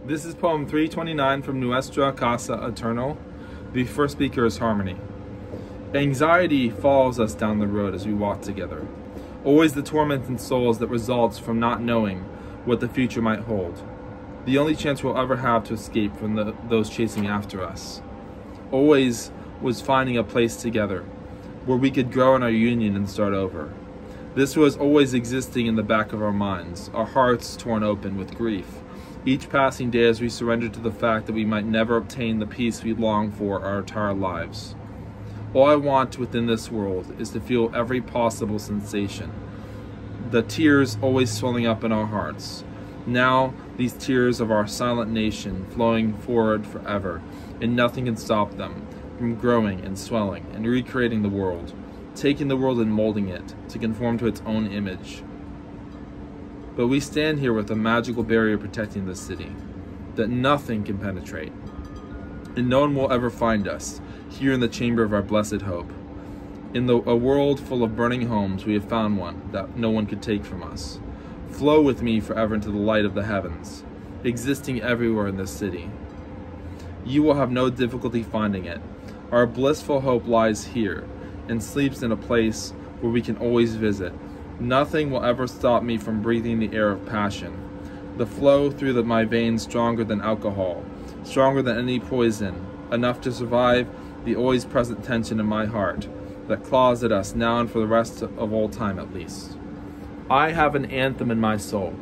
This is poem 329 from Nuestra Casa Eternal. The first speaker is Harmony. Anxiety follows us down the road as we walk together. Always the torment in souls that results from not knowing what the future might hold. The only chance we'll ever have to escape from those chasing after us. Always was finding a place together where we could grow in our union and start over. This was always existing in the back of our minds, our hearts torn open with grief. Each passing day as we surrendered to the fact that we might never obtain the peace we long for our entire lives. All I want within this world is to feel every possible sensation. The tears always swelling up in our hearts. Now, these tears of our silent nation flowing forward forever, and nothing can stop them from growing and swelling and recreating the world, taking the world and molding it to conform to its own image. But we stand here with a magical barrier protecting the city that nothing can penetrate, and no one will ever find us here in the chamber of our blessed hope. In a world full of burning homes, we have found one that no one could take from us. Flow with me forever into the light of the heavens, existing everywhere in this city. You will have no difficulty finding it. Our blissful hope lies here and sleeps in a place where we can always visit. Nothing will ever stop me from breathing the air of passion. The flow through my veins stronger than alcohol, stronger than any poison, enough to survive the always present tension in my heart that claws at us now and for the rest of all time at least. I have an anthem in my soul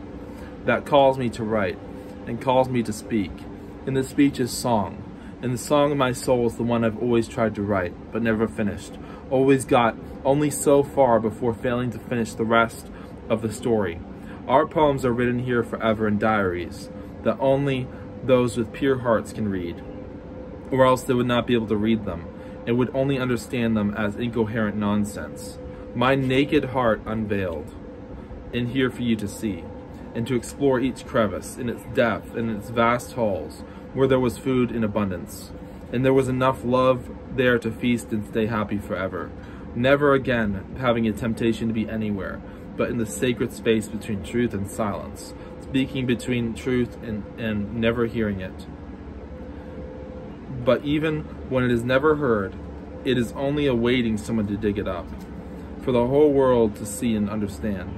that calls me to write and calls me to speak. And the speech is song. And the song of my soul is the one I've always tried to write, but never finished. Always got only so far before failing to finish the rest of the story. Our poems are written here forever in diaries that only those with pure hearts can read, or else they would not be able to read them and would only understand them as incoherent nonsense. My naked heart unveiled, and here for you to see, and to explore each crevice in its depth and its vast halls, where there was food in abundance, and there was enough love there to feast and stay happy forever, never again having a temptation to be anywhere, but in the sacred space between truth and silence, speaking between truth and never hearing it. But even when it is never heard, it is only awaiting someone to dig it up, for the whole world to see and understand.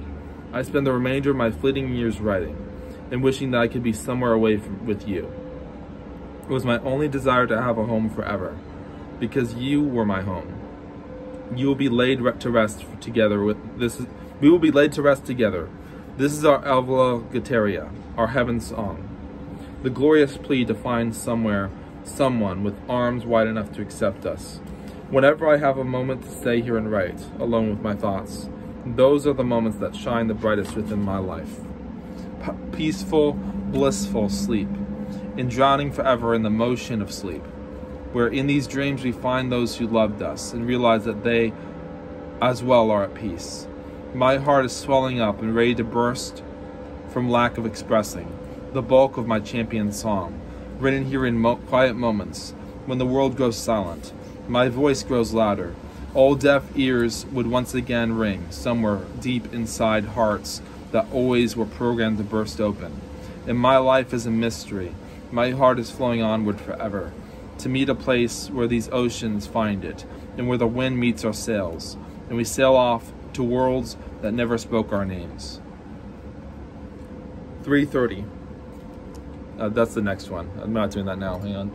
I spend the remainder of my fleeting years writing, and wishing that I could be somewhere away with you. It was my only desire to have a home forever, because you were my home. You will be laid to rest together with this. We will be laid to rest together. This is our Alva Gitaria, our heaven song. The glorious plea to find somewhere, someone with arms wide enough to accept us. Whenever I have a moment to stay here and write, alone with my thoughts, those are the moments that shine the brightest within my life. Peaceful, blissful sleep, and drowning forever in the motion of sleep, where in these dreams we find those who loved us and realize that they as well are at peace. My heart is swelling up and ready to burst from lack of expressing the bulk of my champion song, written here in quiet moments when the world grows silent. My voice grows louder. All deaf ears would once again ring somewhere deep inside hearts that always were programmed to burst open. And my life is a mystery. My heart is flowing onward forever, to meet a place where these oceans find it, and where the wind meets our sails, and we sail off to worlds that never spoke our names. 3:30. That's the next one. I'm not doing that now. Hang on.